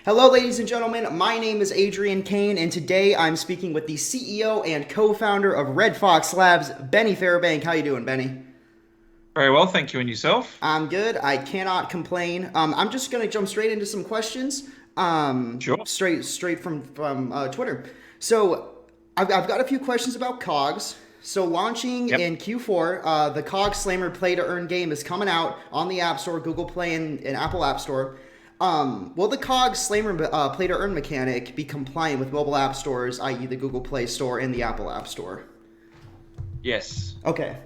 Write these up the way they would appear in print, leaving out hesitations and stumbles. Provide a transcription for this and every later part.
Hello, ladies and gentlemen. My name is Adrian Cain, and today I'm speaking with the CEO and co-founder of RFOX Labs, Benny Fairbank. How you doing, Benny? Very well, thank you. And yourself? I'm good. I cannot complain. I'm just gonna jump straight into some questions, Sure. straight from Twitter. So I've got a few questions about Cogs. So launching Yep. in Q4, the Cogs Slammer Play to Earn game is coming out on the App Store, Google Play, and Apple App Store. Will the Cogs Slammer Play to Earn mechanic be compliant with mobile app stores, i.e., the Google Play Store and the Apple App Store? Yes. Okay.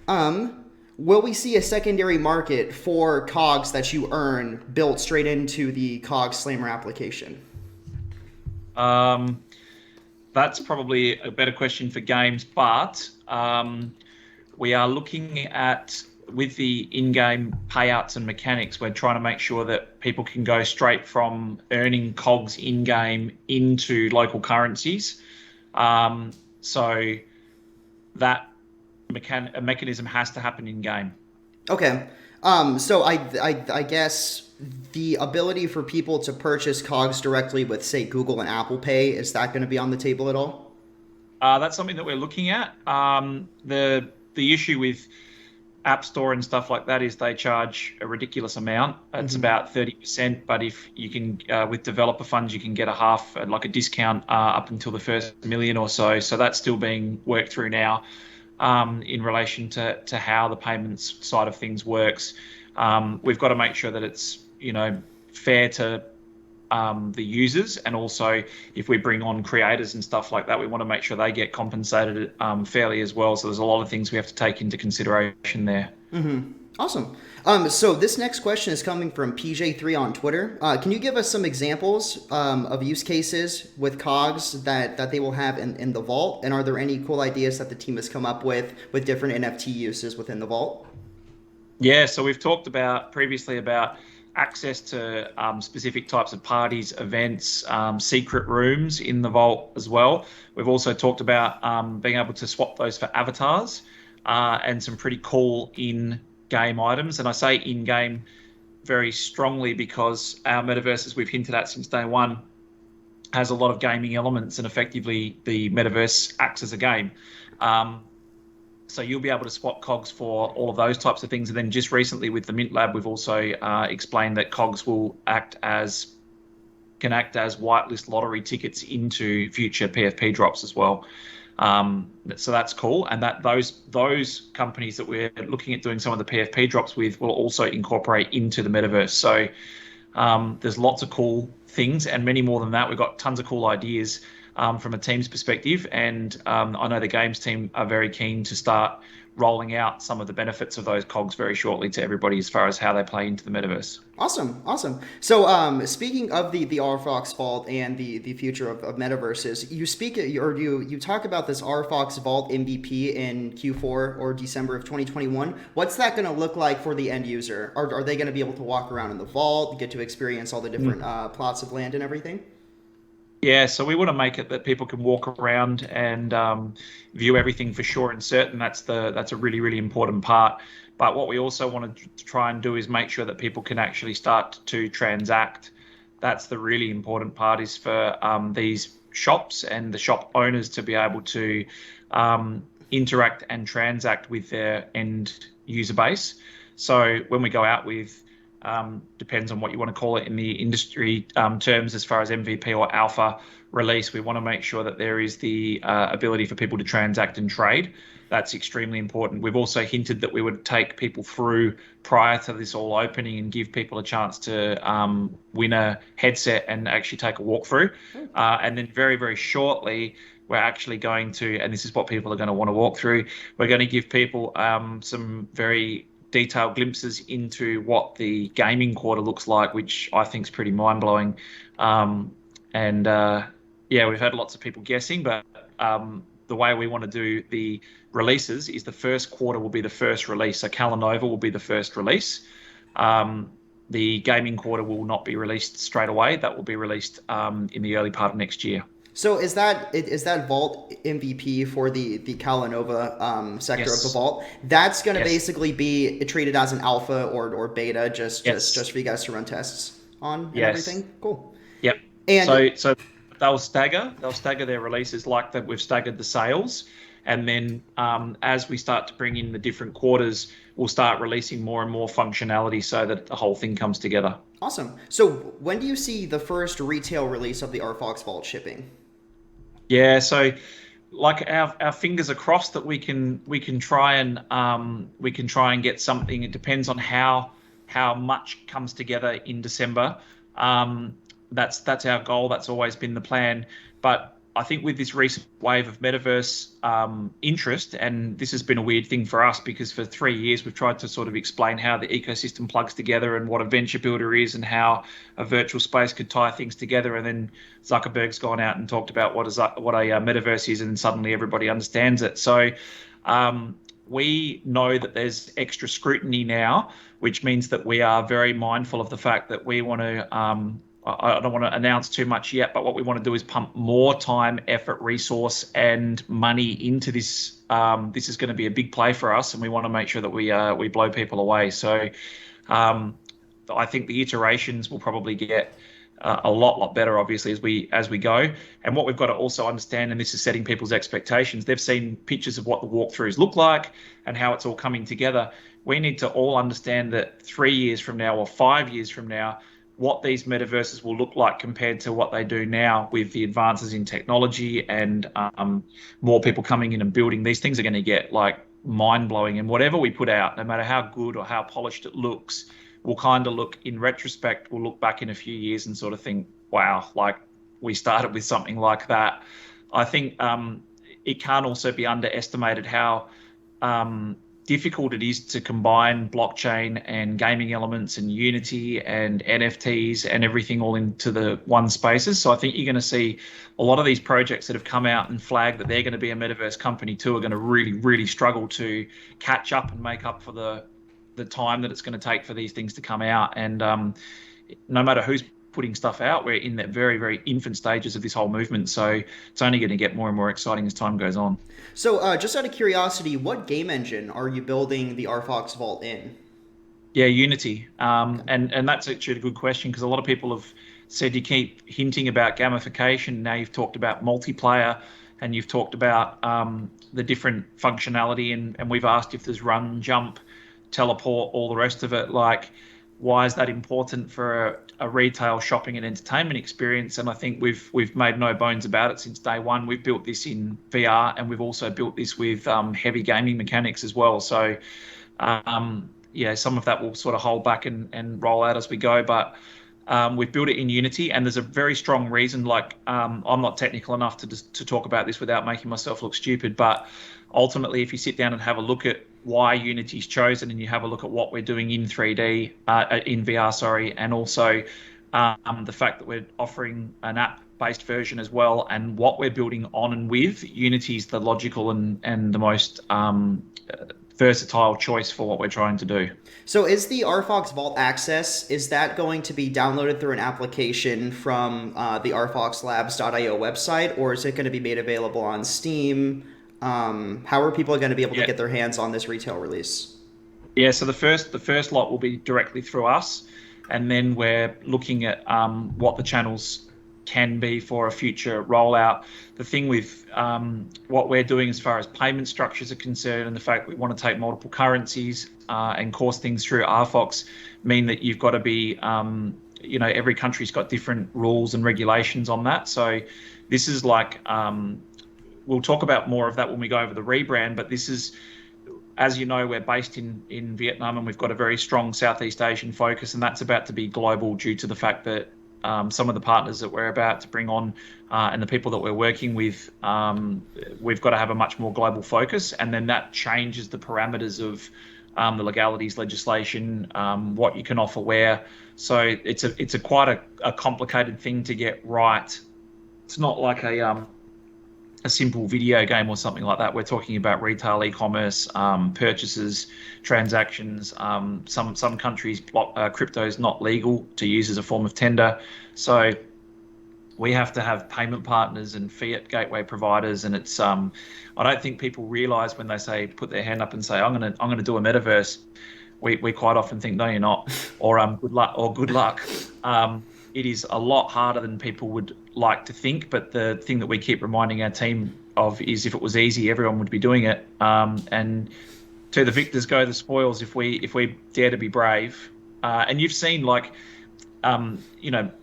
Um, will we see a secondary market for cogs that you earn built straight into the Cogs Slammer application? Um, that's probably a better question for games, but we are looking at with the in-game payouts and mechanics. We're trying to make sure that people can go straight from earning cogs in-game into local currencies. So that mechanism has to happen in-game. Okay. So I guess the ability for people to purchase cogs directly with, say, Google and Apple Pay, is that going to be on the table at all? That's something that we're looking at. The issue with App Store and stuff like that is they charge a ridiculous amount. It's Mm-hmm. about 30%, but if you can, with developer funds, you can get a half, like a discount up until the first million or so. So that's still being worked through now in relation to how the payments side of things works. We've got to make sure that it's, fair to the users, and also if we bring on creators and stuff like that, we want to make sure they get compensated fairly as well. So there's a lot of things we have to take into consideration there. Mm-hmm. Awesome. So this next question is coming from PJ3 on Twitter. Can you give us some examples of use cases with cogs that they will have in the vault? And are there any cool ideas that the team has come up with different NFT uses within the vault? Yeah, so we've talked about previously about access to specific types of parties, events, secret rooms in the vault as well. We've also talked about being able to swap those for avatars and some pretty cool in-game items. And I say in-game very strongly because our metaverse, as we've hinted at since day one, has a lot of gaming elements, and effectively the metaverse acts as a game. Um, so you'll be able to swap cogs for all of those types of things. And then just recently with the Mint Lab, we've also explained that cogs will can act as whitelist lottery tickets into future PFP drops as well. So that's cool, and that those companies that we're looking at doing some of the PFP drops with will also incorporate into the metaverse. So there's lots of cool things, and many more than that. We've got tons of cool ideas from a team's perspective, and I know the games team are very keen to start rolling out some of the benefits of those cogs very shortly to everybody as far as how they play into the metaverse. Awesome, awesome. So, speaking of the RFOX Vault and the future of metaverses, you speak or you talk about this RFOX Vault MVP in Q4 or December of 2021. What's that going to look like for the end user? Are they going to be able to walk around in the vault, get to experience all the different plots of land and everything? Yeah, so we want to make it that people can walk around and view everything for sure and certain. That's a really, really important part. But what we also want to try and do is make sure that people can actually start to transact. That's the really important part, is for these shops and the shop owners to be able to interact and transact with their end user base. So when we go out with depends on what you want to call it in the industry terms, as far as MVP or alpha release, we want to make sure that there is the ability for people to transact and trade. That's extremely important. We've also hinted that we would take people through prior to this all opening and give people a chance to win a headset and actually take a walkthrough. And then very, very shortly, we're actually going to, and this is what people are going to want to walk through, we're going to give people some very detailed glimpses into what the gaming quarter looks like, which I think is pretty mind blowing. And yeah, we've had lots of people guessing, but the way we want to do the releases is the first quarter will be the first release. So Calanova will be the first release. The gaming quarter will not be released straight away. That will be released in the early part of next year. So is that Vault MVP for the Calanova sector of the Yes. Vault? That's going to Yes. basically be treated as an alpha or beta, just Yes. for you guys to run tests. on and Yes. everything. Cool. Yep. And So they'll stagger their releases like that. We've staggered the sales, and then as we start to bring in the different quarters, we'll start releasing more and more functionality so that the whole thing comes together. awesome. So when do you see the first retail release of the RFOX Vault shipping? Yeah, so like our fingers are crossed that we can try and get something. It depends on how much comes together in December. Um, that's our goal. That's always been the plan. But I think with this recent wave of metaverse interest, and this has been a weird thing for us because for 3 years we've tried to sort of explain how the ecosystem plugs together and what a venture builder is and how a virtual space could tie things together. And then Zuckerberg's gone out and talked about what a metaverse is, and suddenly everybody understands it. So we know that there's extra scrutiny now, which means that we are very mindful of the fact that we want to. I don't want to announce too much yet, but what we want to do is pump more time, effort, resource, and money into this. This is going to be a big play for us, and we want to make sure that we blow people away. So I think the iterations will probably get a lot better, obviously, as we go. And what we've got to also understand, and this is setting people's expectations, they've seen pictures of what the walkthroughs look like and how it's all coming together. We need to all understand that 3 years from now or 5 years from now, what these metaverses will look like compared to what they do now with the advances in technology and more people coming in and building. These things are going to get like mind blowing, and whatever we put out, no matter how good or how polished it looks, we'll kind of look in retrospect, we'll look back in a few years and sort of think, wow, like we started with something like that. I think it can't also be underestimated how difficult it is to combine blockchain and gaming elements and Unity and NFTs and everything all into the one spaces. So I think you're going to see a lot of these projects that have come out and flagged that they're going to be a metaverse company too are going to really struggle to catch up and make up for the time that it's going to take for these things to come out. And no matter who's putting stuff out, we're in the very infant stages of this whole movement. So it's only going to get more and more exciting as time goes on. So just out of curiosity, what game engine are you building the RFOX Vault in? Yeah, Unity. Okay. And that's actually a good question because a lot of people have said you keep hinting about gamification. Now you've talked about multiplayer and you've talked about the different functionality, and we've asked if there's run, jump, teleport, all the rest of it. Like, why is that important for a retail shopping and entertainment experience? And I think we've made no bones about it since day one. We've built this in VR, and we've also built this with heavy gaming mechanics as well. So yeah, some of that will sort of hold back and roll out as we go, but we've built it in Unity, and there's a very strong reason. Like, I'm not technical enough to talk about this without making myself look stupid, but ultimately, if you sit down and have a look at why Unity's chosen, and you have a look at what we're doing in 3D, in VR, sorry, and also the fact that we're offering an app-based version as well, and what we're building on and with, Unity's the logical and the most versatile choice for what we're trying to do. So is the RFOX Vault Access, is that going to be downloaded through an application from the rfoxlabs.io website, or is it going to be made available on Steam? How are people going to be able to Yeah. get their hands on this retail release? Yeah, so the first lot will be directly through us, and then we're looking at what the channels can be for a future rollout. The thing with what we're doing as far as payment structures are concerned, and the fact we want to take multiple currencies and course things through RFOX, mean that you've got to be, every country's got different rules and regulations on that. So this is like, we'll talk about more of that when we go over the rebrand, but this is, as you know, we're based in Vietnam, and we've got a very strong Southeast Asian focus, and that's about to be global due to the fact that some of the partners that we're about to bring on and the people that we're working with, we've got to have a much more global focus, and then that changes the parameters of the legalities, legislation, what you can offer where. So it's a quite a complicated thing to get right. It's not like a simple video game or something like that. We're talking about retail, e-commerce, purchases, transactions. Some countries, crypto is not legal to use as a form of tender, so we have to have payment partners and fiat gateway providers. And it's I don't think people realize when they say put their hand up and say I'm gonna do a metaverse. we quite often think, no, you're not, or good luck. It is a lot harder than people would like to think. But the thing that we keep reminding our team of is, if it was easy, everyone would be doing it. And to the victors go the spoils, if we dare to be brave. And you've seen, like, a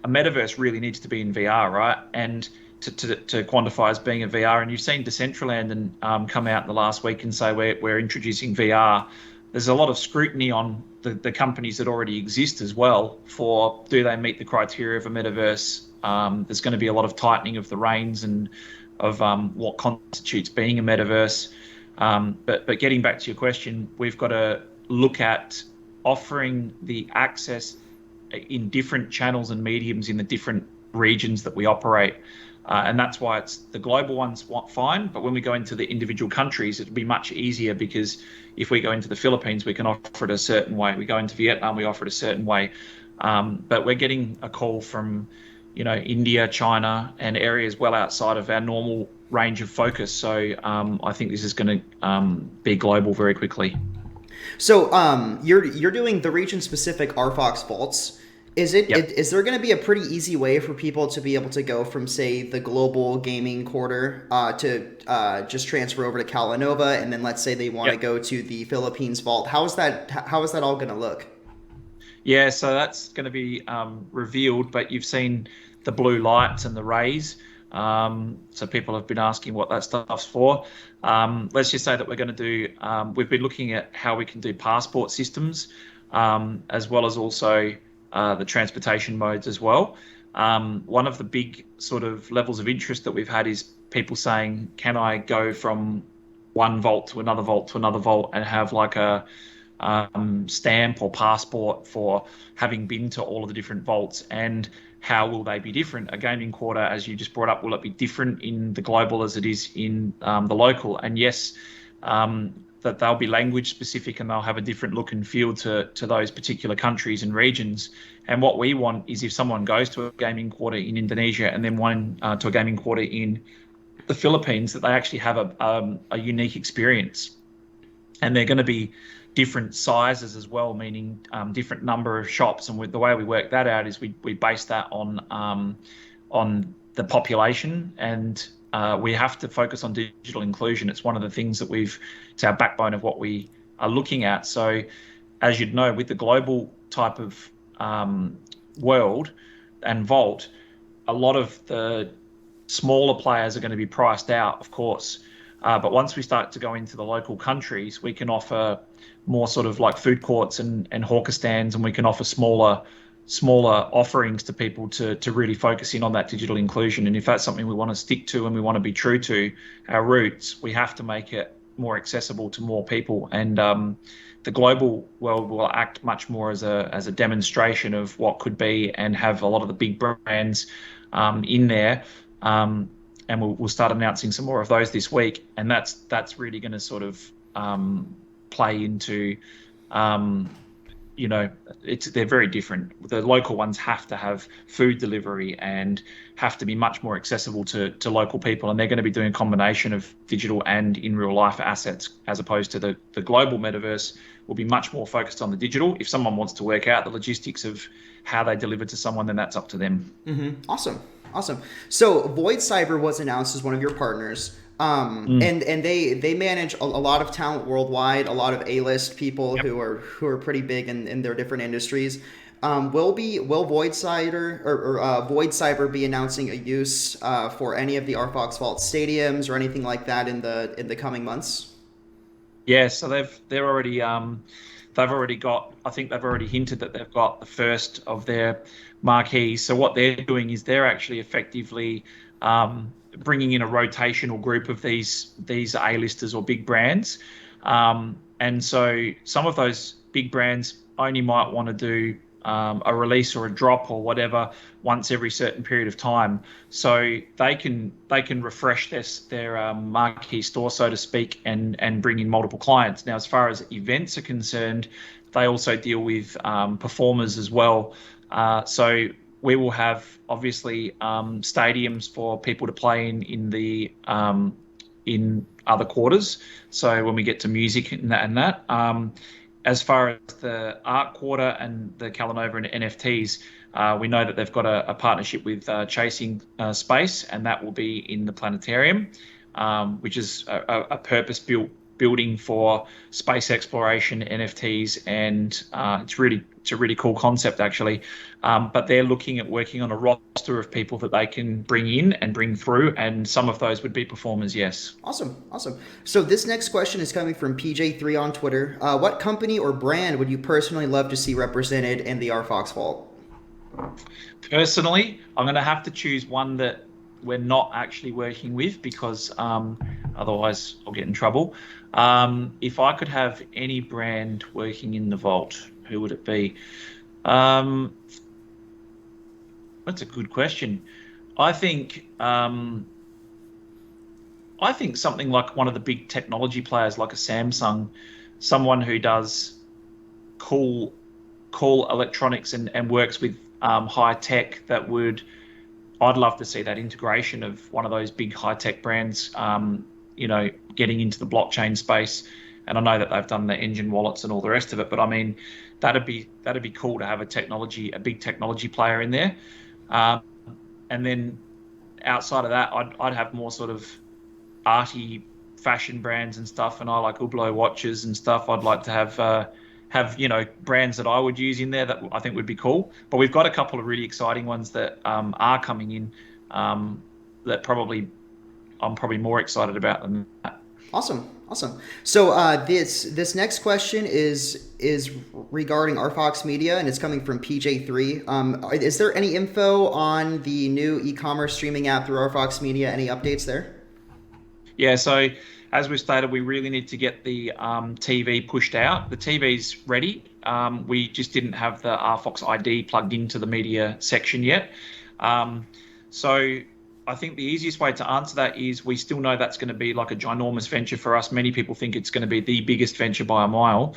metaverse really needs to be in VR, right? And to quantify as being a VR. And you've seen Decentraland and come out in the last week and say we're introducing VR. There's a lot of scrutiny on the companies that already exist as well for, do they meet the criteria of a metaverse? There's going to be a lot of tightening of the reins and of what constitutes being a metaverse. But getting back to your question, we've got to look at offering the access in different channels and mediums in the different regions that we operate. And that's why it's the global ones fine. But when we go into the individual countries, it'll be much easier, because if we go into the Philippines, we can offer it a certain way. We go into Vietnam, we offer it a certain way. But we're getting a call from, India, China, and areas well outside of our normal range of focus. So I think this is going to be global very quickly. So you're doing the region specific RFOX vaults. Yep. Is there going to be a pretty easy way for people to be able to go from, say, the global gaming quarter to just transfer over to Calanova, and then let's say they want to Yep. go to the Philippines vault? How is that all going to look? Yeah, so that's going to be revealed, but you've seen the blue lights and the rays. So people have been asking what that stuff's for. Let's just say that we're going to do, we've been looking at how we can do passport systems, as well as also the transportation modes as well. One of the big sort of levels of interest that we've had is people saying, can I go from one vault to another vault to another vault and have like a stamp or passport for having been to all of the different vaults? And how will they be different? A gaming quarter, as you just brought up, will it be different in the global as it is in the local? And yes, that they'll be language specific, and they'll have a different look and feel to those particular countries and regions. And what we want is, if someone goes to a gaming quarter in Indonesia and then one to a gaming quarter in the Philippines, that they actually have a unique experience. And they're going to be different sizes as well, meaning different number of shops. And the way we work that out is we base that on the population, and we have to focus on digital inclusion. It's one of the things that it's our backbone of what we are looking at. So, as you'd know, with the global type of world and vault, a lot of the smaller players are going to be priced out, of course. But once we start to go into the local countries, we can offer more sort of like food courts and hawker stands, and we can offer smaller offerings to people to really focus in on that digital inclusion. And if that's something we want to stick to and we want to be true to our roots, we have to make it more accessible to more people. And the global world will act much more as a demonstration of what could be, and have a lot of the big brands in there. And we'll start announcing some more of those this week. And that's really going to sort of play into, they're very different. The local ones have to have food delivery and have to be much more accessible to local people. And they're going to be doing a combination of digital and in real life assets, as opposed to the global metaverse will be much more focused on the digital. If someone wants to work out the logistics of how they deliver to someone, then that's up to them. Mm-hmm. Awesome. So Void Cyber was announced as one of your partners. And they manage a lot of talent worldwide, a lot of A-list people Yep. who are pretty big in their different industries. Will Void Cyber or Void Cyber be announcing a use for any of the RFOX Vault stadiums or anything like that in the coming months? Yeah, so they've already got. I think they've already hinted that they've got the first of their marquees. So what they're doing is they're actually effectively bringing in a rotational group of these A-listers or big brands. And so some of those big brands only might want to do a release or a drop or whatever once every certain period of time. So they can refresh their marquee store, so to speak, and bring in multiple clients. Now, as far as events are concerned, they also deal with performers as well. So we will have obviously stadiums for people to play in other quarters. So when we get to music and that. as far as the Art Quarter and the Calanova and NFTs, we know that they've got a partnership with Chasing Space, and that will be in the planetarium, which is a purpose-built building for space exploration, NFTs, and it's a really cool concept actually. But they're looking at working on a roster of people that they can bring in and bring through, and some of those would be performers, yes. Awesome, awesome. So this next question is coming from PJ3 on Twitter. What company or brand would you personally love to see represented in the RFOX Vault? Personally, I'm going to have to choose one that we're not actually working with because otherwise I'll get in trouble. If I could have any brand working in the vault, who would it be? That's a good question. I think something like one of the big technology players, like a Samsung, someone who does cool electronics and works with high tech. I'd love to see that integration of one of those big high tech brands, getting into the blockchain space. And I know that they've done the engine wallets and all the rest of it, but I mean, that'd be cool to have a big technology player in there. And then outside of that, I'd have more sort of arty fashion brands and stuff, and I like Hublot watches and stuff. I'd like to have brands that I would use in there that I think would be cool. But we've got a couple of really exciting ones that are coming in that I'm probably more excited about than that. Awesome, awesome. So this next question is regarding RFOX Media, and it's coming from PJ3. Is there any info on the new e-commerce streaming app through RFOX Media? Any updates there? Yeah, so as we stated, we really need to get the TV pushed out. The TV's ready. We just didn't have the RFOX ID plugged into the media section yet. So I think the easiest way to answer that is we still know that's going to be like a ginormous venture for us. Many people think it's going to be the biggest venture by a mile.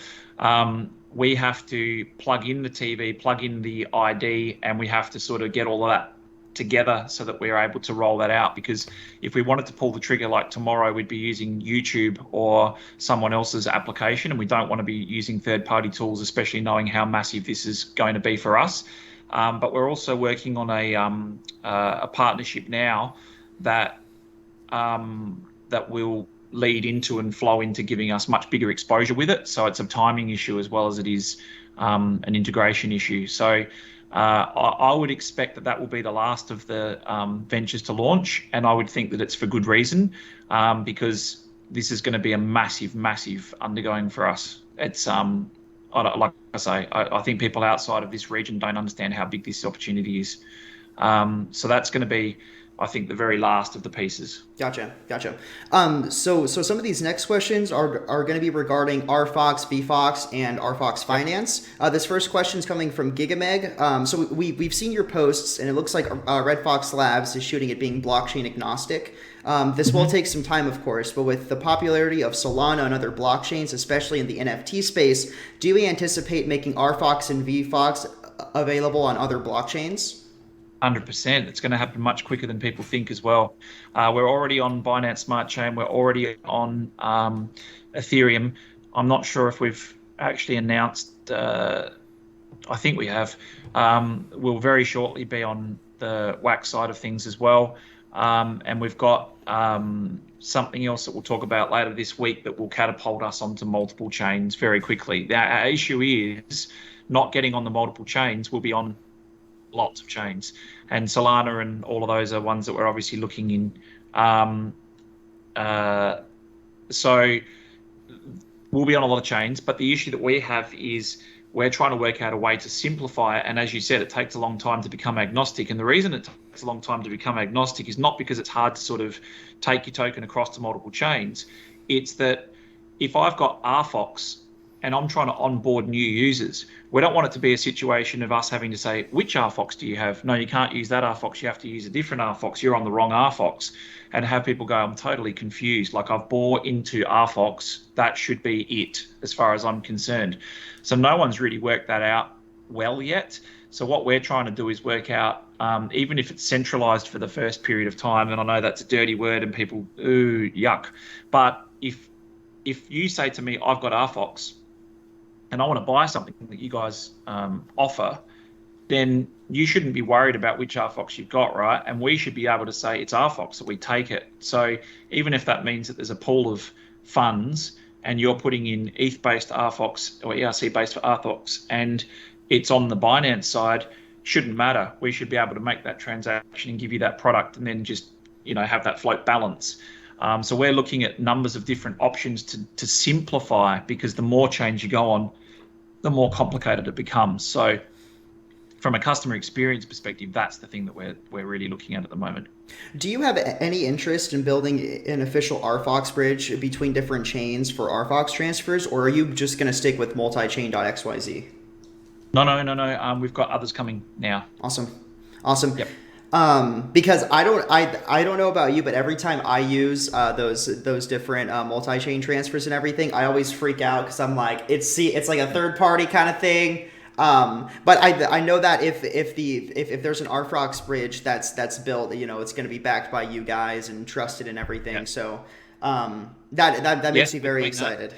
We have to plug in the TV, plug in the ID, and we have to sort of get all of that together so that we're able to roll that out. Because if we wanted to pull the trigger like tomorrow, we'd be using YouTube or someone else's application, and we don't want to be using third-party tools, especially knowing how massive this is going to be for us. But we're also working on a partnership now that will lead into and flow into giving us much bigger exposure with it. So it's a timing issue as well as it is an integration issue. So I would expect that will be the last of the ventures to launch, and I would think that it's for good reason, because this is going to be a massive, massive undergoing for us. It's like I say, I think people outside of this region don't understand how big this opportunity is. So that's going to be, I think, the very last of the pieces. Gotcha. So some of these next questions are going to be regarding RFOX, VFOX, and RFOX Finance. This first question is coming from Gigameg. So we've seen your posts, and it looks like RFOX Labs is shooting at being blockchain agnostic. This will take some time, of course, but with the popularity of Solana and other blockchains, especially in the NFT space, do we anticipate making RFOX and VFOX available on other blockchains? 100%. It's going to happen much quicker than people think as well. We're already on Binance Smart Chain. We're already on Ethereum. I'm not sure if we've actually announced. I think we have. We'll very shortly be on the wax side of things as well. And we've got something else that we'll talk about later this week that will catapult us onto multiple chains very quickly. Our issue is not getting on the multiple chains. We'll be on lots of chains, and Solana and all of those are ones that we're obviously looking in. So we'll be on a lot of chains, but the issue that we have is we're trying to work out a way to simplify it. And as you said, it takes a long time to become agnostic. And the reason it takes a long time to become agnostic is not because it's hard to sort of take your token across to multiple chains. It's that if I've got RFOX and I'm trying to onboard new users, we don't want it to be a situation of us having to say, which RFOX do you have? No, you can't use that RFOX. You have to use a different RFOX. You're on the wrong RFOX. And have people go, I'm totally confused. Like, I've bought into RFOX. That should be it as far as I'm concerned. So no one's really worked that out well yet. So what we're trying to do is work out, even if it's centralized for the first period of time, and I know that's a dirty word and people, ooh, yuck. But if you say to me, I've got RFOX, and I want to buy something that you guys offer, then you shouldn't be worried about which RFOX you've got, right? And we should be able to say it's RFOX, that we take it. So even if that means that there's a pool of funds and you're putting in ETH-based RFOX or ERC-based RFOX and it's on the Binance side, shouldn't matter. We should be able to make that transaction and give you that product and then just, have that float balance. So we're looking at numbers of different options to simplify, because the more change you go on, the more complicated it becomes. So from a customer experience perspective, that's the thing that we're really looking at the moment. Do you have any interest in building an official RFOX bridge between different chains for RFOX transfers, or are you just going to stick with multi-chain.xyz? No. We've got others coming now. Awesome. Yep. Because I don't know about you, but every time I use those different multi-chain transfers and everything, I always freak out because I'm like, it's like a third party kind of thing. But I know that if there's an RFOX bridge that's built, it's going to be backed by you guys and trusted and everything. Yeah. So that makes me very excited.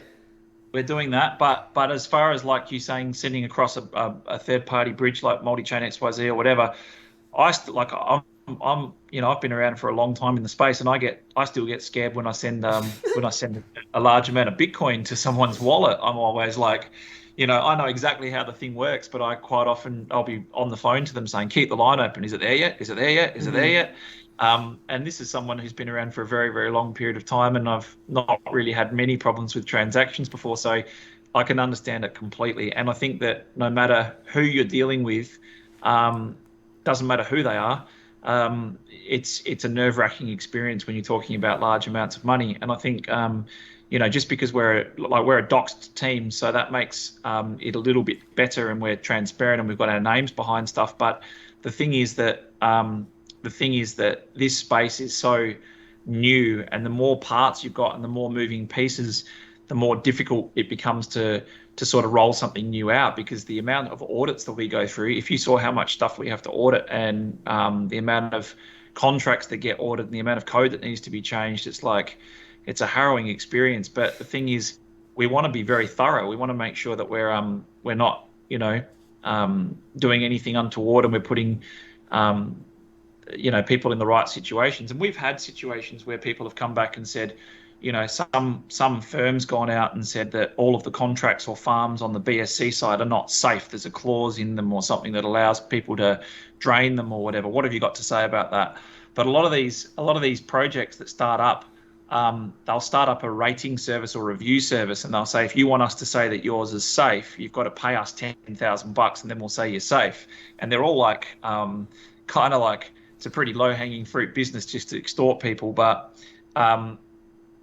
We're doing that, but as far as like you saying, sending across a third party bridge like multi-chain XYZ or whatever, I'm I've been around for a long time in the space, and I still get scared when I send a large amount of Bitcoin to someone's wallet. I'm always like, I know exactly how the thing works, but I'll be on the phone to them saying, keep the line open. Is it there yet? Is it there yet? Is it there yet? And this is someone who's been around for a very, very long period of time, and I've not really had many problems with transactions before, so I can understand it completely. And I think that no matter who you're dealing with, doesn't matter who they are, it's a nerve-wracking experience when you're talking about large amounts of money. And I think just because we're a doxed team, so that makes it a little bit better, and we're transparent and we've got our names behind stuff. But the thing is that this space is so new, and the more parts you've got and the more moving pieces, the more difficult it becomes to sort of roll something new out, because the amount of audits that we go through, if you saw how much stuff we have to audit, and the amount of contracts that get audited and the amount of code that needs to be changed, it's a harrowing experience. But the thing is, we want to be very thorough. We want to make sure that we're not doing anything untoward, and we're putting people in the right situations. And we've had situations where people have come back and said, some firms gone out and said that all of the contracts or farms on the BSC side are not safe. There's a clause in them or something that allows people to drain them or whatever. What have you got to say about that? But a lot of these projects that start up, they'll start up a rating service or review service, and they'll say, if you want us to say that yours is safe, you've got to pay us $10,000, and then we'll say you're safe. And they're all like, kind of like, it's a pretty low-hanging fruit business just to extort people. But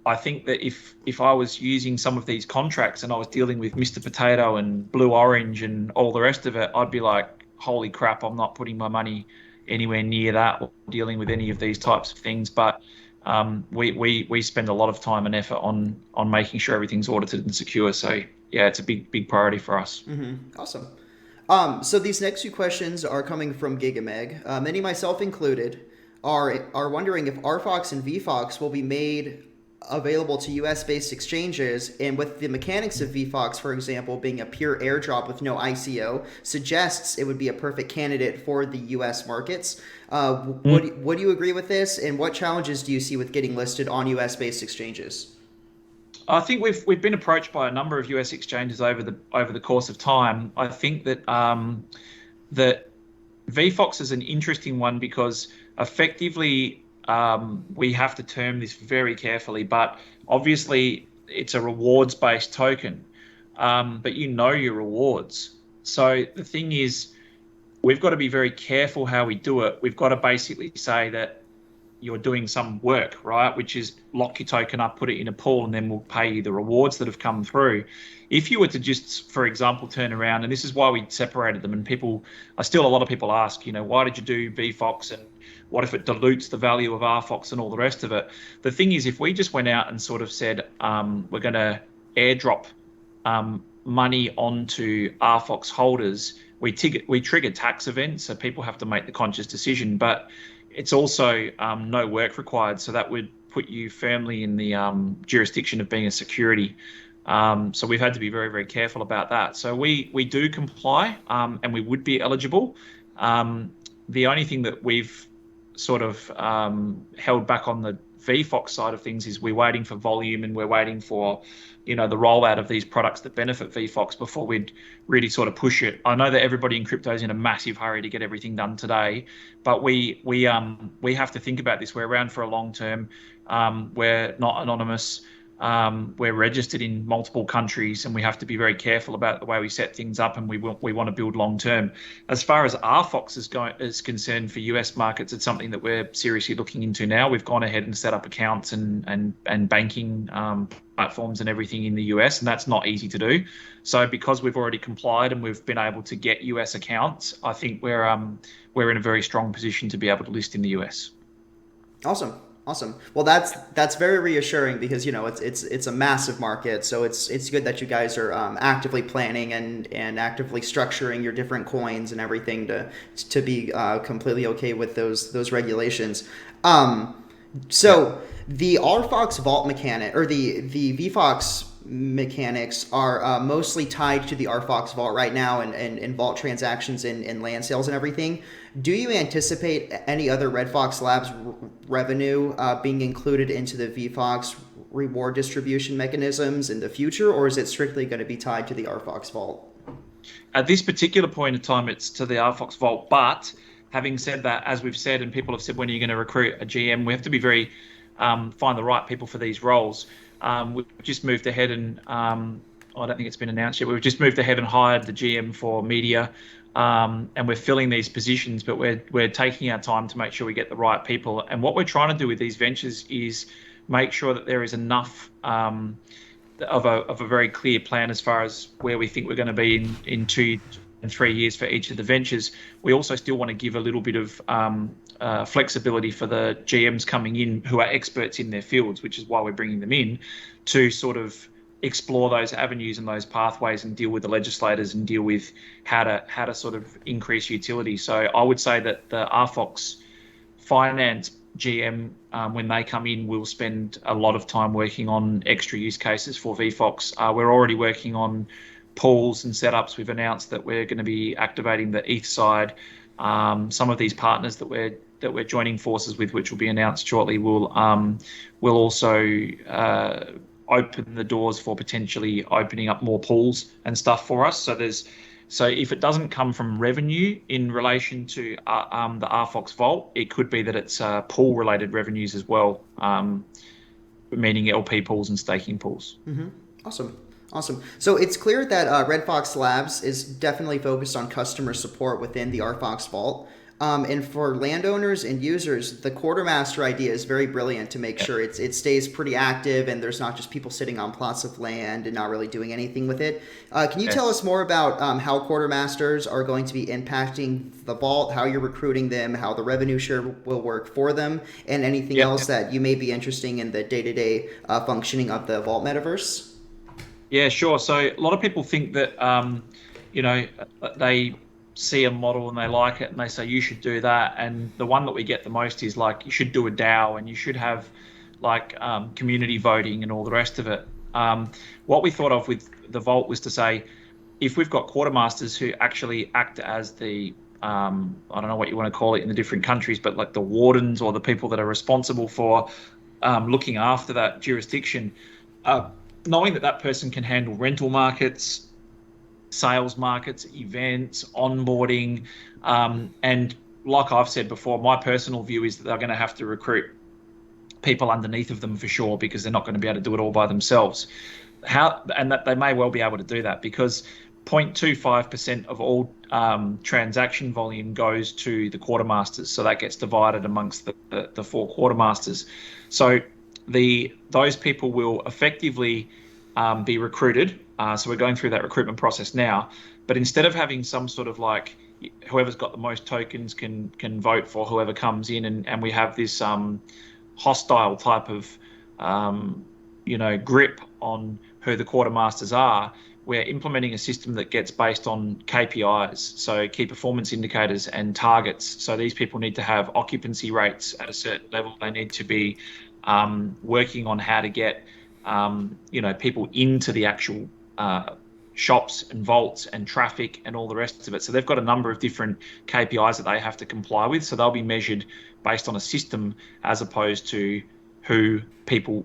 I think that if I was using some of these contracts and I was dealing with Mr. Potato and Blue Orange and all the rest of it, I'd be like, holy crap, I'm not putting my money anywhere near that or dealing with any of these types of things. But we spend a lot of time and effort on making sure everything's audited and secure. So yeah, it's a big priority for us. Mm-hmm. Awesome. So these next few questions are coming from Gigameg. Many, myself included, are wondering if RFOX and VFOX will be made available to US-based exchanges, and with the mechanics of VFOX, for example, being a pure airdrop with no ICO, suggests it would be a perfect candidate for the US markets. Would you agree with this, and what challenges do you see with getting listed on US-based exchanges? I think we've been approached by a number of US exchanges over the course of time. I think that that VFOX is an interesting one because effectively we have to term this very carefully, but obviously it's a rewards-based token, but your rewards. So the thing is, we've got to be very careful how we do it. We've got to basically say that you're doing some work, right? Which is lock your token up, put it in a pool, and then we'll pay you the rewards that have come through. If you were to just, for example, turn around, and this is why we separated them, and a lot of people ask, why did you do VFOX, and what if it dilutes the value of RFOX and all the rest of it? The thing is, if we just went out and sort of said, we're going to airdrop money onto RFOX holders, we trigger tax events, so people have to make the conscious decision, but it's also no work required, so that would put you firmly in the jurisdiction of being a security. So we've had to be very, very careful about that. So we do comply, and we would be eligible. The only thing that we've sort of held back on the VFOX side of things is we're waiting for volume, and we're waiting for, the rollout of these products that benefit VFOX before we'd really sort of push it. I know that everybody in crypto is in a massive hurry to get everything done today, but we have to think about this. We're around for a long term. We're not anonymous. We're registered in multiple countries, and we have to be very careful about the way we set things up, and we want to build long term. As far as RFOX is concerned for US markets, it's something that we're seriously looking into now. We've gone ahead and set up accounts and banking platforms and everything in the US, and that's not easy to do. So because we've already complied and we've been able to get US accounts, I think we're in a very strong position to be able to list in the US. Awesome. Awesome. Well, that's very reassuring because it's a massive market, so it's good that you guys are actively planning and actively structuring your different coins and everything to be completely okay with those regulations. So the RFOX vault mechanic or the VFOX mechanics are mostly tied to the RFOX vault right now and vault transactions and land sales and everything. Do you anticipate any other Red Fox Labs revenue being included into the VFOX reward distribution mechanisms in the future, or is it strictly going to be tied to the RFOX vault? At this particular point in time, it's to the RFOX vault. But having said that, as we've said, and people have said, when are you going to recruit a GM? We have to be very find the right people for these roles. We've just moved ahead and I don't think it's been announced yet. We've just moved ahead and hired the GM for media, and we're filling these positions, but we're taking our time to make sure we get the right people. And what we're trying to do with these ventures is make sure that there is enough of a very clear plan as far as where we think we're going to be in 2 and 3 years for each of the ventures. We also still want to give a little bit of flexibility for the GMs coming in who are experts in their fields, which is why we're bringing them in to sort of explore those avenues and those pathways and deal with the legislators and deal with how to sort of increase utility. So I would say that the RFOX finance GM, when they come in, will spend a lot of time working on extra use cases for VFOX. We're already working on pools and setups. We've announced that we're going to be activating the ETH side. Some of these partners that we're joining forces with, which will be announced shortly, will also open the doors for potentially opening up more pools and stuff for us. So if it doesn't come from revenue in relation to the RFOX vault, it could be that it's pool related revenues as well, meaning LP pools and staking pools. Mm-hmm. Awesome. So it's clear that Red Fox Labs is definitely focused on customer support within the RFOX vault. And for landowners and users, the Quartermaster idea is very brilliant to make sure it stays pretty active and there's not just people sitting on plots of land and not really doing anything with it. Can you tell us more about how Quartermasters are going to be impacting the vault, how you're recruiting them, how the revenue share will work for them, and anything else that you may be interesting in the day-to-day functioning of the vault metaverse? Yeah, sure. So a lot of people think that, they see a model and they like it and they say, you should do that. And the one that we get the most is like, you should do a DAO and you should have like community voting and all the rest of it. What we thought of with the vault was to say, if we've got quartermasters who actually act as the, I don't know what you want to call it in the different countries, but like the wardens or the people that are responsible for looking after that jurisdiction, knowing that person can handle rental markets, sales markets, events, onboarding, and like I've said before, my personal view is that they're going to have to recruit people underneath of them for sure, because they're not going to be able to do it all by themselves. And that they may well be able to do that because 0.25% of all transaction volume goes to the quartermasters, so that gets divided amongst the 4 quartermasters. So those people will effectively be recruited. So we're going through that recruitment process now. But instead of having some sort of like whoever's got the most tokens can vote for whoever comes in, and we have this hostile type of grip on who the quartermasters are, we're implementing a system that gets based on KPIs, so key performance indicators and targets. So these people need to have occupancy rates at a certain level. They need to be working on how to get people into the actual shops and vaults and traffic and all the rest of it. So they've got a number of different KPIs that they have to comply with. So they'll be measured based on a system as opposed to who people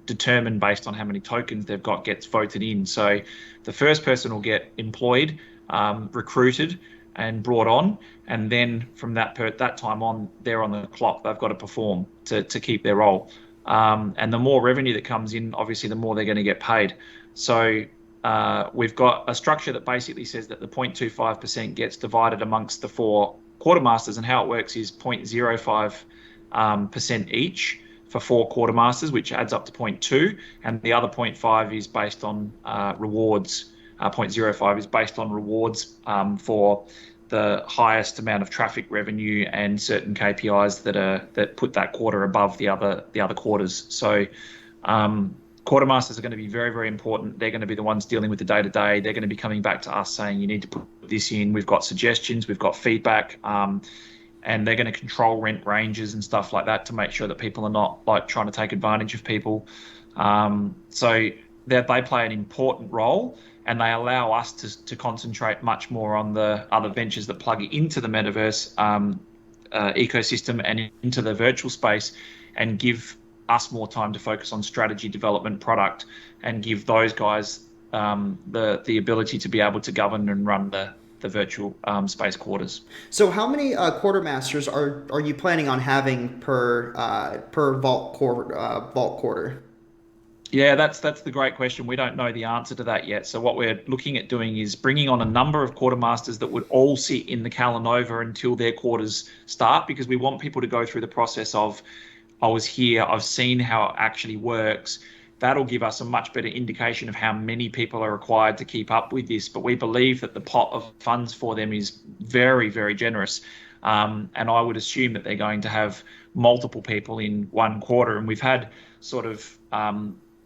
determine based on how many tokens they've got gets voted in. So the first person will get employed, recruited, and brought on, and then from that time on, they're on the clock. They've got to perform to keep their role. And the more revenue that comes in, obviously, the more they're going to get paid. So we've got a structure that basically says that the 0.25% gets divided amongst the 4 quartermasters, and how it works is 0.05% each for 4 quartermasters, which adds up to 0.2, and the other 0.5 is based on rewards. 0.05 is based on rewards for the highest amount of traffic revenue and certain KPIs that put that quarter above the other quarters. So quartermasters are going to be very, very important. They're going to be the ones dealing with the day-to-day. They're going to be coming back to us saying, you need to put this in. We've got suggestions. We've got feedback. And they're going to control rent ranges and stuff like that to make sure that people are not like trying to take advantage of people. So they play an important role, and they allow us to concentrate much more on the other ventures that plug into the metaverse ecosystem and into the virtual space, and give us more time to focus on strategy development, product, and give those guys the ability to be able to govern and run the virtual space quarters. So how many quartermasters are you planning on having per vault quarter? Yeah, that's the great question. We don't know the answer to that yet. So what we're looking at doing is bringing on a number of quartermasters that would all sit in the Calanova until their quarters start, because we want people to go through the process of, I was here, I've seen how it actually works. That'll give us a much better indication of how many people are required to keep up with this. But we believe that the pot of funds for them is very, very generous. And I would assume that they're going to have multiple people in one quarter. And we've had sort of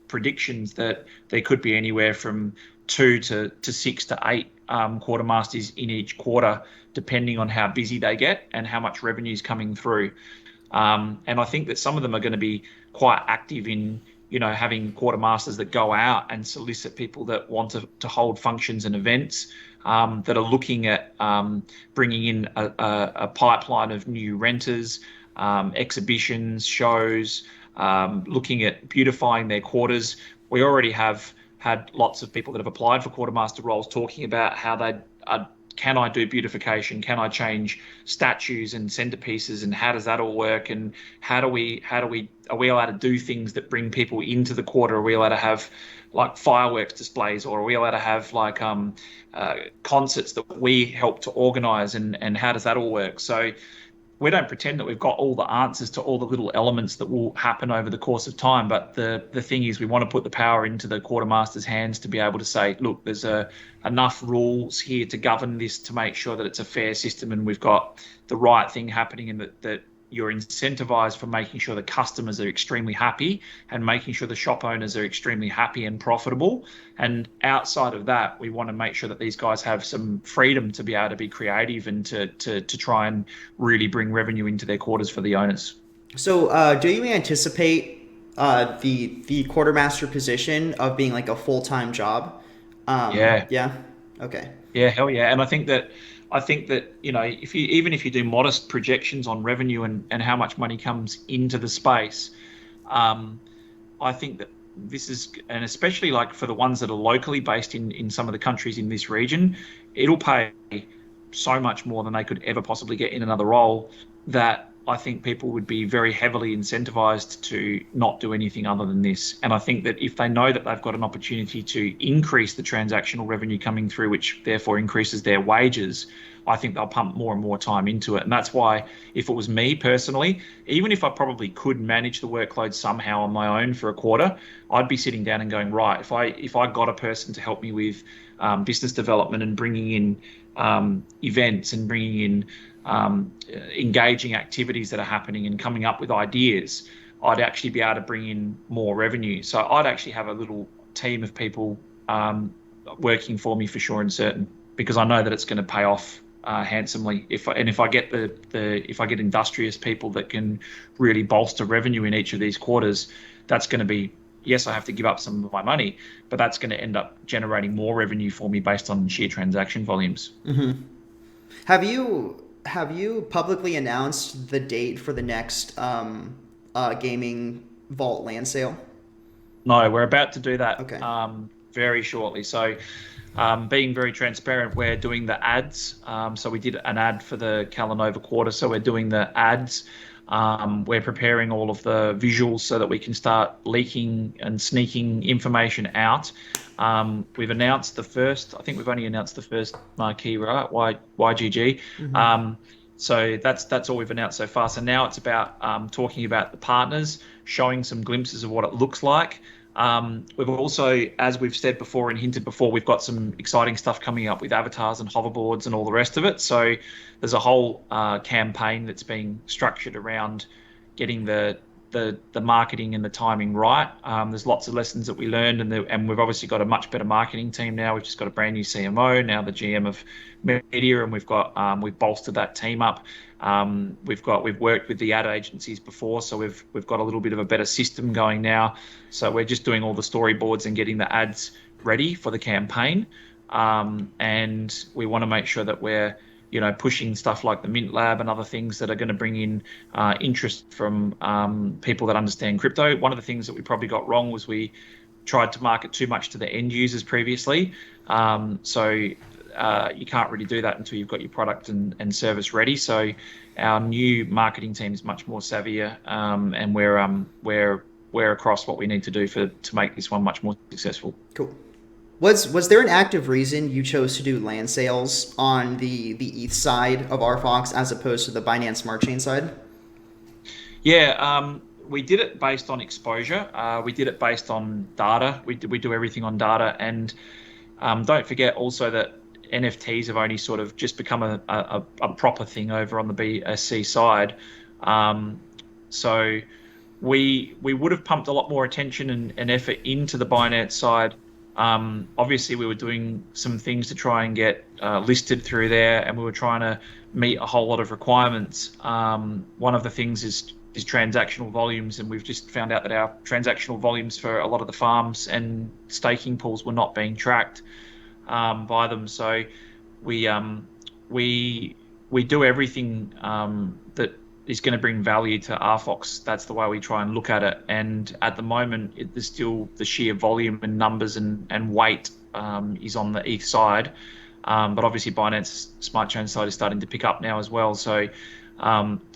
predictions that there could be anywhere from 2 to 6 to 8 quartermasters in each quarter, depending on how busy they get and how much revenue is coming through. And I think that some of them are going to be quite active in having quartermasters that go out and solicit people that want to hold functions and events, that are looking at bringing in a pipeline of new renters, exhibitions, shows, looking at beautifying their quarters. We already have had lots of people that have applied for quartermaster roles talking about how can I do beautification? Can I change statues and centerpieces? And how does that all work? And are we allowed to do things that bring people into the quarter? Are we allowed to have like fireworks displays, or are we allowed to have like concerts that we help to organize? And how does that all work? So we don't pretend that we've got all the answers to all the little elements that will happen over the course of time. But the thing is, we want to put the power into the quartermaster's hands to be able to say, look, there's enough rules here to govern this, to make sure that it's a fair system and we've got the right thing happening, and that you're incentivized for making sure the customers are extremely happy and making sure the shop owners are extremely happy and profitable. And outside of that, we want to make sure that these guys have some freedom to be able to be creative and to try and really bring revenue into their quarters for the owners. So do you anticipate the quartermaster position of being like a full-time job? Yeah. Yeah. Okay. Yeah, hell yeah. And I think that if you do modest projections on revenue and how much money comes into the space, I think that this is, and especially like for the ones that are locally based in some of the countries in this region, it'll pay so much more than they could ever possibly get in another role, that I think people would be very heavily incentivized to not do anything other than this. And I think that if they know that they've got an opportunity to increase the transactional revenue coming through, which therefore increases their wages, I think they'll pump more and more time into it. And that's why, if it was me personally, even if I probably could manage the workload somehow on my own for a quarter, I'd be sitting down and going, right, if I got a person to help me with business development and bringing in events and bringing in engaging activities that are happening and coming up with ideas, I'd actually be able to bring in more revenue. So I'd actually have a little team of people working for me for sure and certain, because I know that it's going to pay off handsomely. If I get if I get industrious people that can really bolster revenue in each of these quarters, that's going to be yes, I have to give up some of my money, but that's going to end up generating more revenue for me based on sheer transaction volumes. Have you publicly announced the date for the next gaming vault land sale? No, we're about to do that Okay. very shortly. So, being very transparent, we're doing the ads. So we did an ad for the Calanova quarter. So we're doing the ads. We're preparing all of the visuals so that we can start leaking and sneaking information out. We've announced the first. I think we've only announced the first marquee, right? YGG. So that's all we've announced so far. So now it's about talking about the partners, showing some glimpses of what it looks like. We've also, as we've said before and hinted before, we've got some exciting stuff coming up with avatars and hoverboards and all the rest of it. So there's a whole campaign that's being structured around getting the marketing and the timing right. There's lots of lessons that we learned, and we've obviously got a much better marketing team now. We've just got a brand new CMO now, the GM of media, and we've bolstered that team up. We've worked with the ad agencies before, so we've got a little bit of a better system going now. So we're just doing all the storyboards and getting the ads ready for the campaign, and we want to make sure that we're pushing stuff like the Mint Lab and other things that are going to bring in interest from people that understand crypto. One of the things that we probably got wrong was we tried to market too much to the end users previously. So you can't really do that until you've got your product and service ready. So our new marketing team is much more savvier, and we're across what we need to do to make this one much more successful. Cool. Was there an active reason you chose to do land sales on the ETH side of RFOX as opposed to the Binance Smart Chain side? Yeah, we did it based on exposure. We did it based on data. We do everything on data, and don't forget also that NFTs have only sort of just become a proper thing over on the BSC side. So we would have pumped a lot more attention and effort into the Binance side. Obviously, we were doing some things to try and get listed through there, and we were trying to meet a whole lot of requirements. One of the things is transactional volumes, and we've just found out that our transactional volumes for a lot of the farms and staking pools were not being tracked by them. So we do everything that is going to bring value to RFOX. That's the way we try and look at it. And at the moment, there's still the sheer volume and numbers and weight is on the ETH side. But obviously, Binance Smart Chain side is starting to pick up now as well. So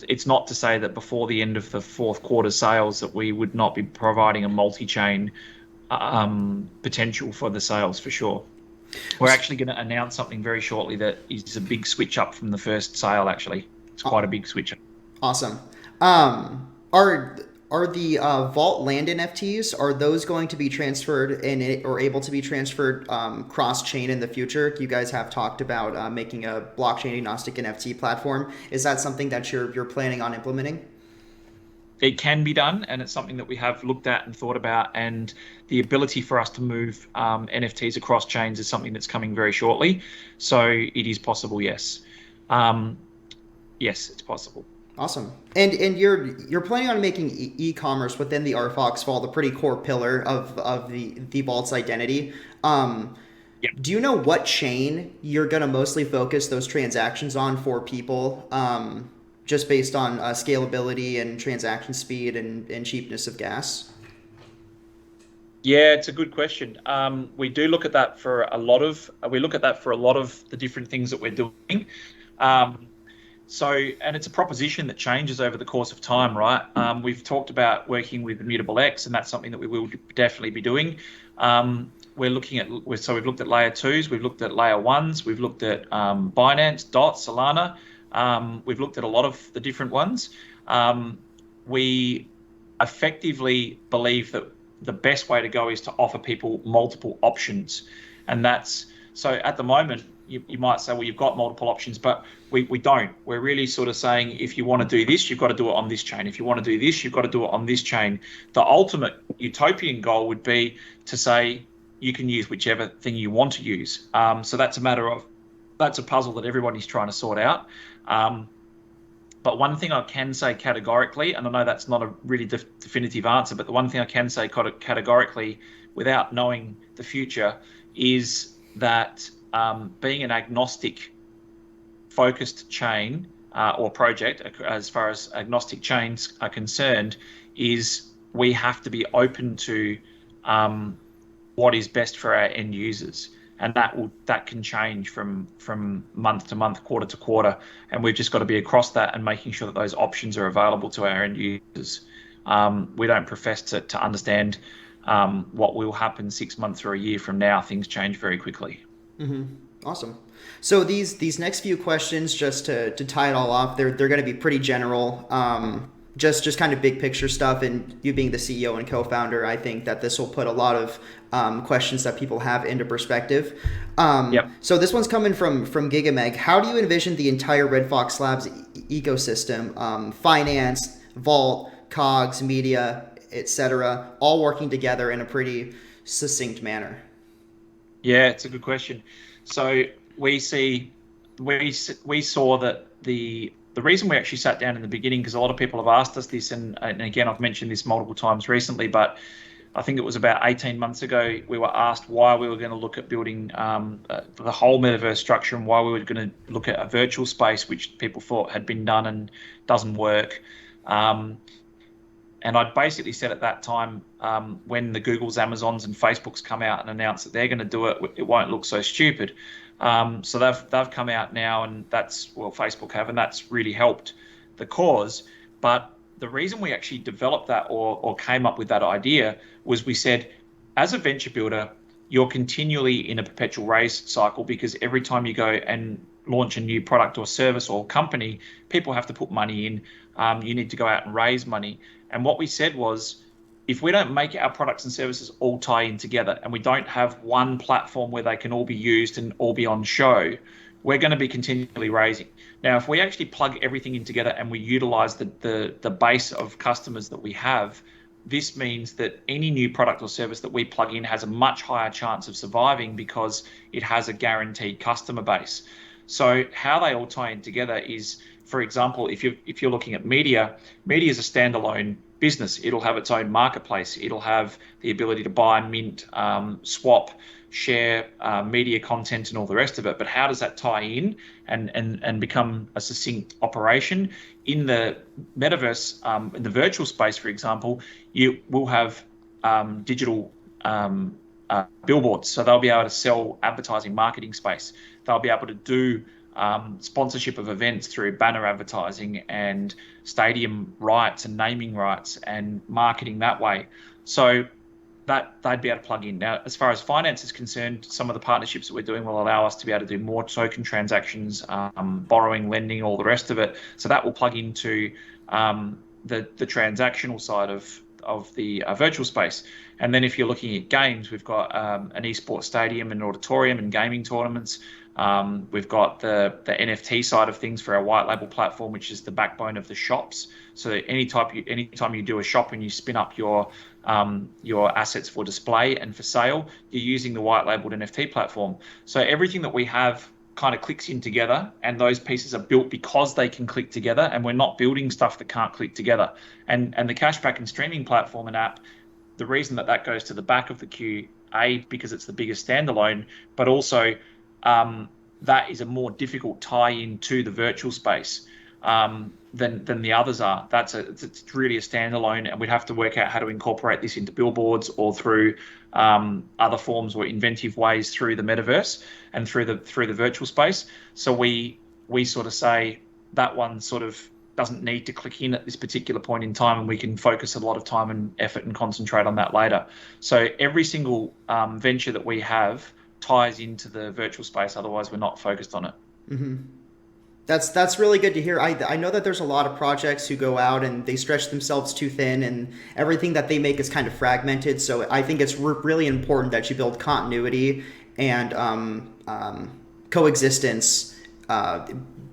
it's not to say that before the end of the fourth quarter sales that we would not be providing a multi-chain potential for the sales for sure. We're actually going to announce something very shortly that is a big switch up from the first sale. Actually, it's quite a big switch up. Awesome. Are the Vault Land NFTs, are those going to be transferred or able to be transferred cross-chain in the future? You guys have talked about making a blockchain agnostic NFT platform. Is that something that you're planning on implementing? It can be done, and it's something that we have looked at and thought about, and the ability for us to move NFTs across chains is something that's coming very shortly. So it is possible, yes. Yes, it's possible. Awesome. And you're planning on making e-commerce within the RFOX Vault a pretty core pillar of the Vault's identity. Yeah. Do you know what chain you're going to mostly focus those transactions on for people, just based on scalability and transaction speed and cheapness of gas? Yeah, it's a good question. We do look at that for a lot of the different things that we're doing. And it's a proposition that changes over the course of time, right? We've talked about working with Immutable X, and that's something that we will definitely be doing. We've looked at layer 2s, we've looked at layer 1s, we've looked at Binance, DOT, Solana. We've looked at a lot of the different ones. We effectively believe that the best way to go is to offer people multiple options. And so at the moment, you might say, well, you've got multiple options, but we don't. We're really sort of saying, if you want to do this, you've got to do it on this chain. If you want to do this, you've got to do it on this chain. The ultimate utopian goal would be to say you can use whichever thing you want to use. So that's a puzzle that everybody's trying to sort out. But one thing I can say categorically, and I know that's not a really definitive answer, but the one thing I can say categorically without knowing the future is that being an agnostic focused chain or project, as far as agnostic chains are concerned, is we have to be open to what is best for our end users, and that can change from month to month, quarter to quarter, and we've just got to be across that and making sure that those options are available to our end users. We don't profess to understand what will happen 6 months or a year from now. Things change very quickly. Awesome. So these next few questions, just to tie it all off, they're going to be pretty general. Just kind of big picture stuff. And you being the CEO and co-founder, I think that this will put a lot of questions that people have into perspective. Yep. So this one's coming from Gigameg. How do you envision the entire RFOX Labs ecosystem, finance, Vault, Cogs, media, etc., all working together in a pretty succinct manner? Yeah, it's a good question. So we saw that the reason we actually sat down in the beginning, because a lot of people have asked us this, and again, I've mentioned this multiple times recently, but I think it was about 18 months ago, we were asked why we were going to look at building the whole metaverse structure, and why we were going to look at a virtual space, which people thought had been done and doesn't work. And I basically said at that time, when the Googles, Amazons, and Facebooks come out and announce that they're going to do it, it won't look so stupid. So they've come out now, and Facebook have, and that's really helped the cause. But the reason we actually developed that or came up with that idea was we said, as a venture builder, you're continually in a perpetual raise cycle, because every time you go and launch a new product or service or company, people have to put money in. You need to go out and raise money. And what we said was, if we don't make our products and services all tie in together, and we don't have one platform where they can all be used and all be on show, we're going to be continually raising. Now, if we actually plug everything in together and we utilize the base of customers that we have, this means that any new product or service that we plug in has a much higher chance of surviving, because it has a guaranteed customer base. So how they all tie in together is, for example, if you're looking at media is a standalone business. It'll have its own marketplace. It'll have the ability to buy, mint, swap, share media content and all the rest of it. But how does that tie in and become a succinct operation? In the metaverse, in the virtual space, for example, you will have digital billboards. So they'll be able to sell advertising, marketing space. They'll be able to do sponsorship of events through banner advertising and stadium rights and naming rights and marketing that way. So that they'd be able to plug in. Now, as far as finance is concerned, some of the partnerships that we're doing will allow us to be able to do more token transactions, borrowing, lending, all the rest of it. So that will plug into the transactional side of the virtual space. And then if you're looking at games, we've got an esports stadium and auditorium and gaming tournaments. We've got the NFT side of things for our white label platform, which is the backbone of the shops. So anytime you do a shop and you spin up your assets for display and for sale, you're using the white labeled NFT platform. So everything that we have kind of clicks in together, and those pieces are built because they can click together, and we're not building stuff that can't click together. And the cashback and streaming platform and app, the reason that goes to the back of the queue, because it's the biggest standalone, but also that is a more difficult tie-in to the virtual space than the others are. It's really a standalone, and we'd have to work out how to incorporate this into billboards or through other forms or inventive ways through the metaverse and through the virtual space. So we sort of say that one sort of doesn't need to click in at this particular point in time, and we can focus a lot of time and effort and concentrate on that later. So every single venture that we have ties into the virtual space, otherwise we're not focused on it. Mm-hmm. That's really good to hear. I know that there's a lot of projects who go out and they stretch themselves too thin, and everything that they make is kind of fragmented. So I think it's really important that you build continuity and coexistence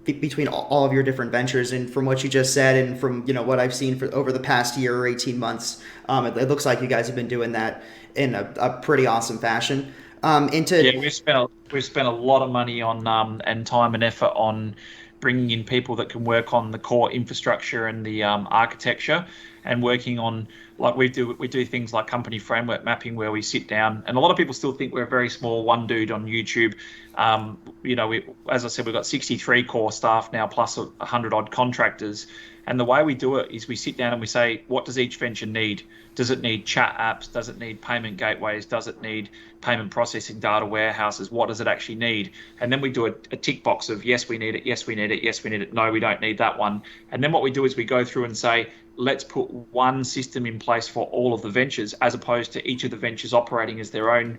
between all of your different ventures. And from what you just said, and from what I've seen for over the past year or 18 months, it looks like you guys have been doing that in a pretty awesome fashion. We've spent a lot of money on and time and effort on bringing in people that can work on the core infrastructure and the architecture, and working on, like we do things like company framework mapping, where we sit down, and a lot of people still think we're a very small one dude on YouTube. As I said, we've got 63 core staff now plus 100 odd contractors. And the way we do it is we sit down and we say, what does each venture need? Does it need chat apps? Does it need payment gateways? Does it need payment processing data warehouses? What does it actually need? And then we do a tick box of yes, we need it, yes, we need it, yes, we need it, no, we don't need that one. And then what we do is we go through and say, let's put one system in place for all of the ventures, as opposed to each of the ventures operating as their own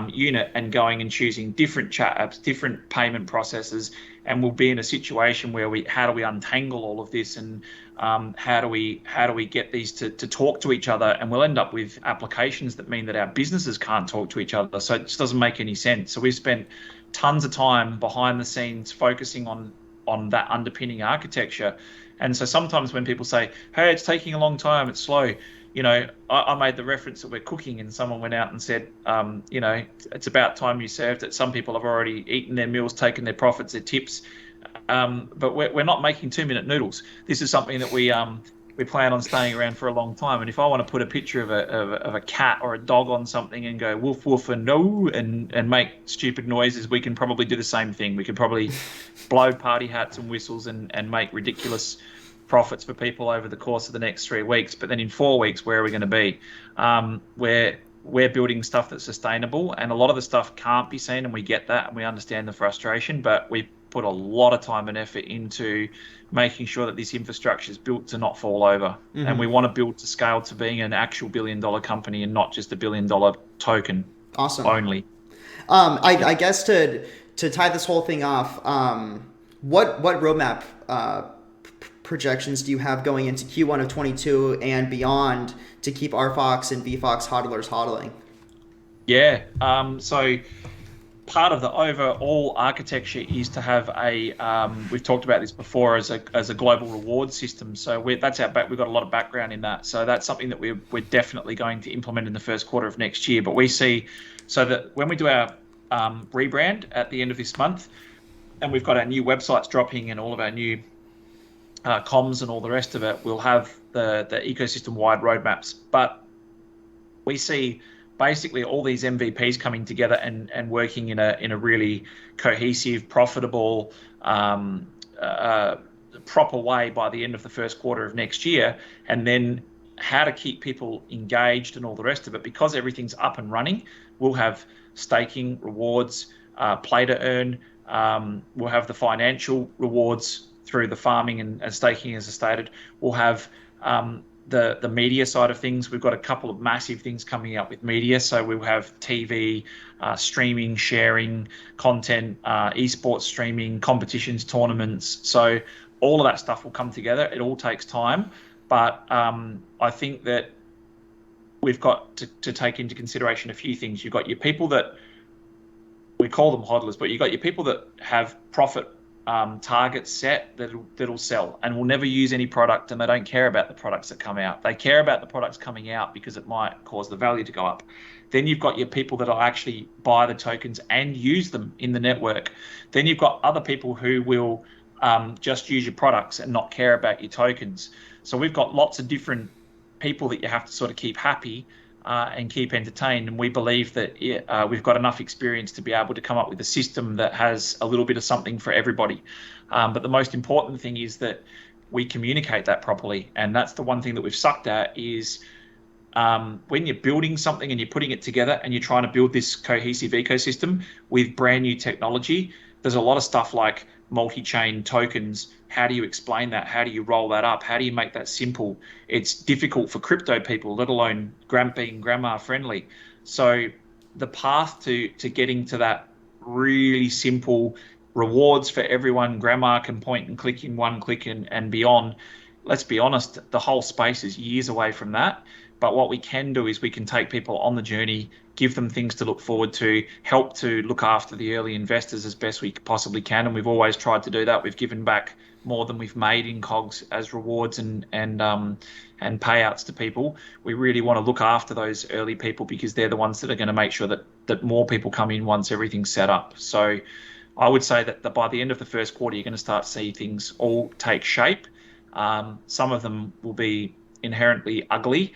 unit and going and choosing different chat apps, different payment processes. And we'll be in a situation where how do we untangle all of this, and how do we get these to talk to each other? And we'll end up with applications that mean that our businesses can't talk to each other. So it just doesn't make any sense. So we've spent tons of time behind the scenes focusing on that underpinning architecture. And so sometimes when people say, hey, it's taking a long time, it's slow, I made the reference that we're cooking, and someone went out and said, it's about time you served it. Some people have already eaten their meals, taken their profits, their tips, but we're not making 2-minute noodles. This is something that we plan on staying around for a long time. And if I want to put a picture of a cat or a dog on something and go woof woof and no and make stupid noises, we can probably do the same thing. We could probably blow party hats and whistles and make ridiculous profits for people over the course of the next 3 weeks. But then in 4 weeks, where are we going to be? We're building stuff that's sustainable, and a lot of the stuff can't be seen, and we get that and we understand the frustration, but we put a lot of time and effort into making sure that this infrastructure is built to not fall over. Mm-hmm. And we want to build to scale to being an actual $1 billion company and not just a $1 billion token. Awesome. Only. I guess to tie this whole thing off, what roadmap projections do you have going into Q1 of 22 and beyond to keep RFOX and VFOX hodlers hodling? Yeah. So part of the overall architecture is to have we've talked about this before, as a global reward system. So that's our we've got a lot of background in that. So that's something that we're definitely going to implement in the first quarter of next year. But we see, so that when we do our rebrand at the end of this month, and we've got our new websites dropping and all of our new comms and all the rest of it, we'll have the ecosystem-wide roadmaps. But we see basically all these MVPs coming together and working in a really cohesive, profitable, proper way by the end of the first quarter of next year. And then how to keep people engaged and all the rest of it, because everything's up and running. We'll have staking rewards, play to earn. We'll have the financial rewards through the farming and staking, as I stated. We'll have the media side of things. We've got a couple of massive things coming up with media. So we'll have TV, streaming, sharing, content, esports streaming, competitions, tournaments. So all of that stuff will come together. It all takes time. But I think that we've got to take into consideration a few things. You've got your people that, we call them hodlers, but you've got your people that have profit targets set that'll sell and will never use any product, and they don't care about the products that come out. They care about the products coming out because it might cause the value to go up. Then you've got your people that will actually buy the tokens and use them in the network. Then you've got other people who will just use your products and not care about your tokens. So we've got lots of different people that you have to sort of keep happy and keep entertained. And we believe that we've got enough experience to be able to come up with a system that has a little bit of something for everybody. But the most important thing is that we communicate that properly. And that's the one thing that we've sucked at is when you're building something and you're putting it together and you're trying to build this cohesive ecosystem with brand new technology, there's a lot of stuff like multi-chain tokens. How do you explain that? How do you roll that up? How do you make that simple? It's difficult for crypto people, let alone being grandma friendly. So the path to getting to that really simple rewards for everyone, grandma can point and click in one click and beyond. Let's be honest, the whole space is years away from that. But what we can do is we can take people on the journey, give them things to look forward to, help to look after the early investors as best we possibly can. And we've always tried to do that. We've given back more than we've made in Cogs as rewards and payouts to people. We really want to look after those early people because they're the ones that are going to make sure that more people come in once everything's set up. So I would say that by the end of the first quarter, you're going to start to see things all take shape. Some of them will be inherently ugly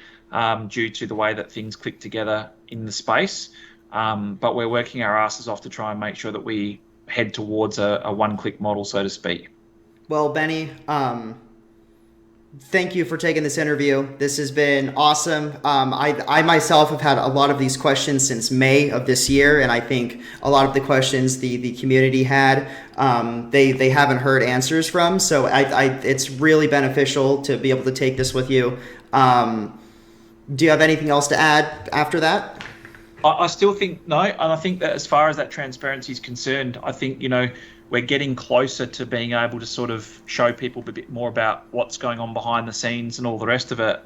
due to the way that things click together in the space. But we're working our asses off to try and make sure that we head towards a one-click model, so to speak. Well, Benny, thank you for taking this interview. This has been awesome. I myself have had a lot of these questions since May of this year, and I think a lot of the questions the community had, they haven't heard answers from. So it's really beneficial to be able to take this with you. Do you have anything else to add after that? I still think no, and I think that as far as that transparency is concerned, I think we're getting closer to being able to sort of show people a bit more about what's going on behind the scenes and all the rest of it.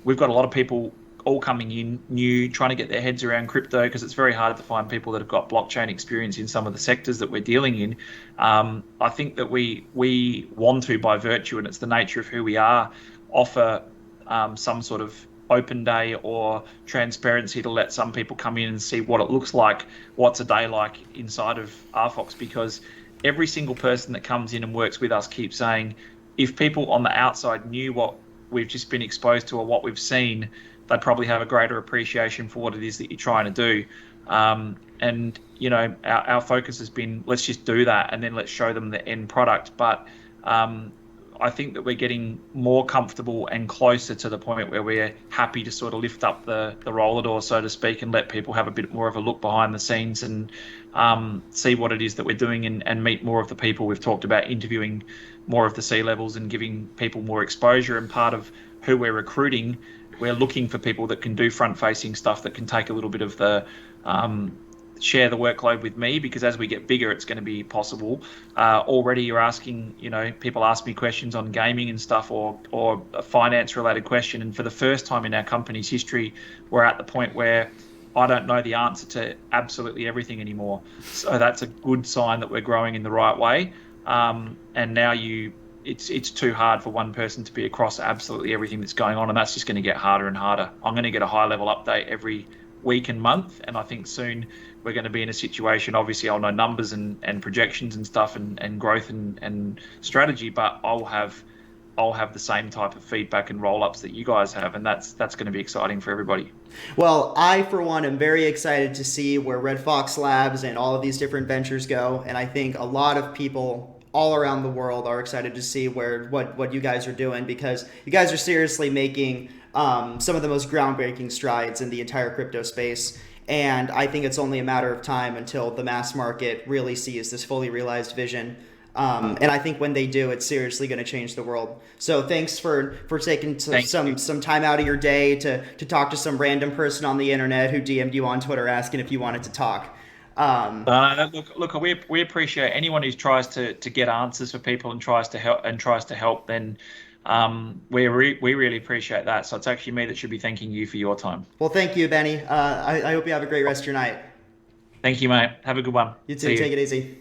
We've got a lot of people all coming in new, trying to get their heads around crypto, because it's very hard to find people that have got blockchain experience in some of the sectors that we're dealing in. I think that we want to, by virtue, and it's the nature of who we are, offer some sort of open day or transparency to let some people come in and see what it looks like, what's a day like inside of RFOX, because every single person that comes in and works with us keeps saying, if people on the outside knew what we've just been exposed to or what we've seen, they'd probably have a greater appreciation for what it is that you're trying to do. And our focus has been, let's just do that and then let's show them the end product. But I think that we're getting more comfortable and closer to the point where we're happy to sort of lift up the roller door, so to speak, and let people have a bit more of a look behind the scenes and see what it is that we're doing, and meet more of the people. We've talked about interviewing more of the C-levels and giving people more exposure, and part of who we're recruiting, we're looking for people that can do front-facing stuff, that can take a little bit of the share the workload with me, because as we get bigger, it's going to be possible. Already you're asking, people ask me questions on gaming and stuff, or a finance related question. And for the first time in our company's history, we're at the point where I don't know the answer to absolutely everything anymore. So that's a good sign that we're growing in the right way. And now it's too hard for one person to be across absolutely everything that's going on. And that's just going to get harder and harder. I'm going to get a high level update every week and month, and I think soon we're going to be in a situation, obviously I'll know numbers and projections and stuff, and growth and strategy, but I'll have the same type of feedback and roll-ups that you guys have, and that's going to be exciting for everybody. Well, I, for one, am very excited to see where RFOX Labs and all of these different ventures go, and I think a lot of people all around the world are excited to see what you guys are doing, because you guys are seriously making some of the most groundbreaking strides in the entire crypto space. And I think it's only a matter of time until the mass market really sees this fully realized vision. And I think when they do, it's seriously going to change the world. So thanks for taking some time out of your day to talk to some random person on the internet who DM'd you on Twitter asking if you wanted to talk. Look, we appreciate anyone who tries to get answers for people and tries to help. Then we really appreciate that. So it's actually me that should be thanking you for your time. Well, thank you, Benny. I hope you have a great rest of your night. Thank you, mate. Have a good one. You too. Take it easy.